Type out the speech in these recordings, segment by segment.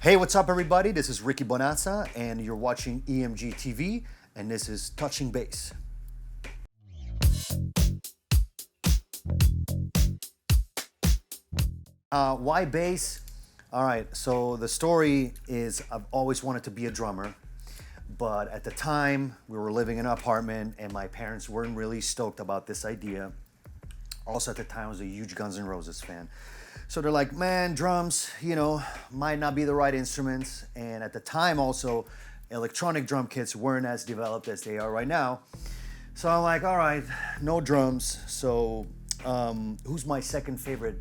Hey, what's up, everybody? This is Ricky Bonazza, and you're watching EMGtv, and this is Touching Bass. Why bass? All right, so the story is I've always wanted to be a drummer, but at the time we were living in an apartment, and my parents weren't really stoked about this idea. Also, at the time, I was a huge Guns N' Roses fan. So they're like, man, drums, might not be the right instruments. And at the time, also, electronic drum kits weren't as developed as they are right now. So I'm like, all right, no drums. So who's my second favorite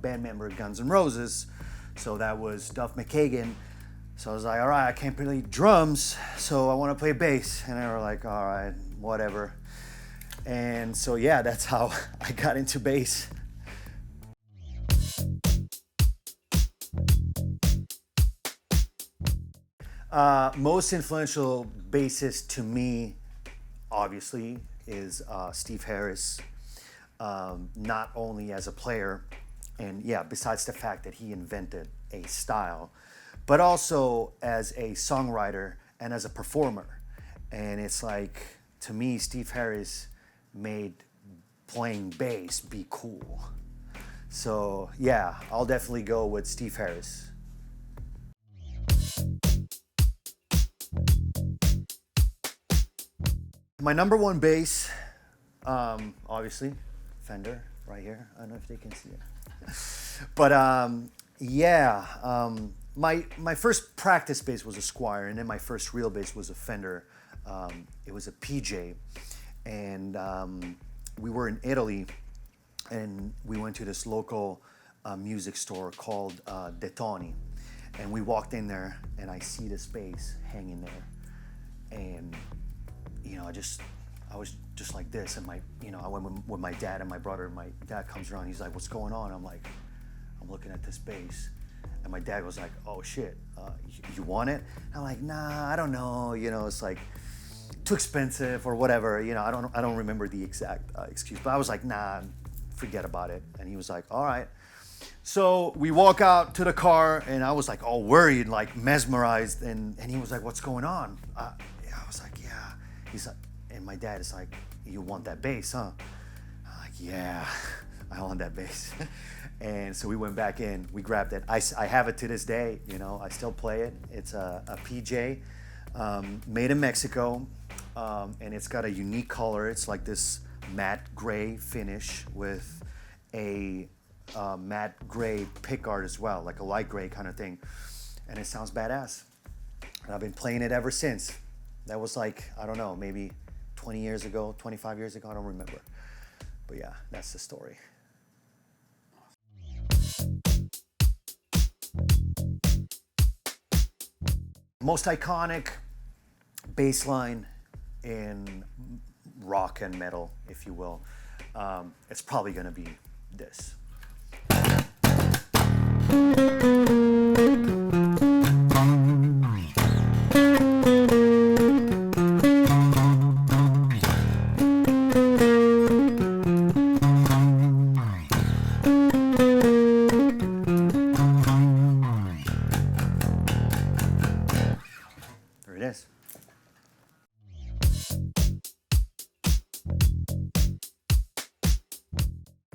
band member of Guns N' Roses? So that was Duff McKagan. So I was like, all right, I can't play drums, so I want to play bass. And they were like, all right, whatever. And so, yeah, that's how I got into bass. Most influential bassist to me, obviously, is Steve Harris. Not only as a player, and yeah, besides the fact that he invented a style, but also as a songwriter and as a performer. And it's like, to me, Steve Harris made playing bass be cool. So yeah, I'll definitely go with Steve Harris. My number one bass, obviously, Fender, right here. I don't know if they can see it. But my first practice bass was a Squier, and then my first real bass was a Fender. It was a PJ, and we were in Italy, and we went to this local music store called Detoni, and we walked in there, and I see this bass hanging there, and I was just like this, and I went with my dad and my brother, and my dad comes around, he's like, what's going on? I'm like, I'm looking at this bass, and my dad was like, oh shit, you want it? And I'm like, nah, I don't know, it's like too expensive or whatever, I don't remember the exact excuse, but I was like, nah, forget about it. And he was like, all right. So we walk out to the car, and I was like all worried, like mesmerized, and he was like, what's going on? I was like, yeah. He's like, and my dad is like, you want that bass, huh? I'm like, yeah, I want that bass. And so we went back in, we grabbed it. I have it to this day, I still play it. It's a PJ, made in Mexico, and it's got a unique color. It's like this matte gray finish with a matte gray pickguard as well, like a light gray kind of thing. And it sounds badass. And I've been playing it ever since. That was like, I don't know, maybe 20 years ago, 25 years ago, I don't remember. But yeah, that's the story. Most iconic bass line in rock and metal, if you will, it's probably gonna be this. There it is.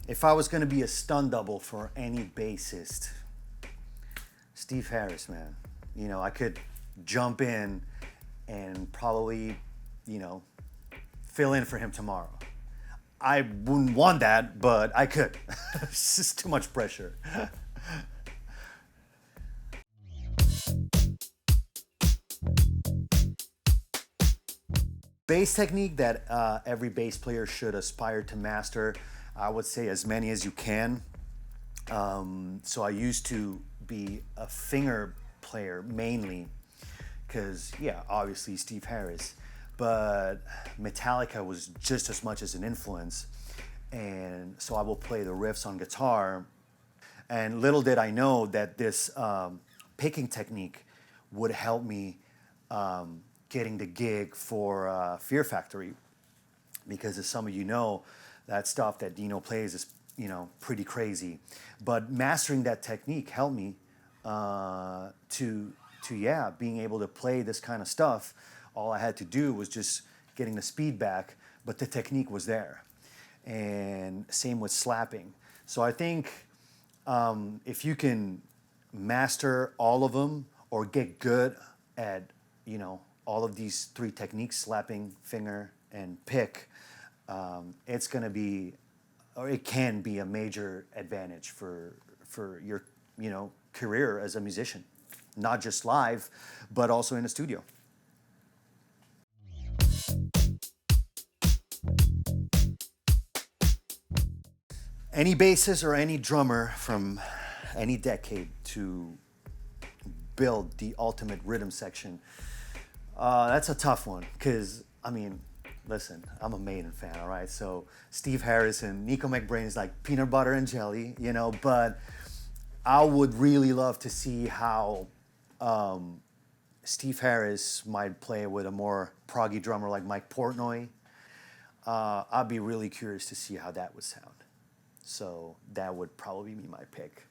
If I was going to be a stunt double for any bassist, Steve Harris, man. I could jump in and probably, fill in for him tomorrow. I wouldn't want that, but I could. It's just too much pressure. Bass technique that every bass player should aspire to master, I would say as many as you can. So I used to be a finger player mainly, because yeah, obviously Steve Harris, but Metallica was just as much as an influence, and so I will play the riffs on guitar. And little did I know that this picking technique would help me getting the gig for Fear Factory, because as some of you know, that stuff that Dino plays is pretty crazy. But mastering that technique helped me to to yeah, being able to play this kind of stuff, all I had to do was just getting the speed back, but the technique was there. And same with slapping. So I think if you can master all of them or get good at, you know, all of these three techniques, slapping, finger, and pick, it's going to be, or it can be a major advantage for your, you know, career as a musician, not just live, but also in the studio. Any bassist or any drummer from any decade to build the ultimate rhythm section, that's a tough one because, I mean, listen, I'm a Maiden fan, all right? So Steve Harris and Nico McBrain is like peanut butter and jelly, you know, but I would really love to see how Steve Harris might play with a more proggy drummer like Mike Portnoy. I'd be really curious to see how that would sound. So that would probably be my pick.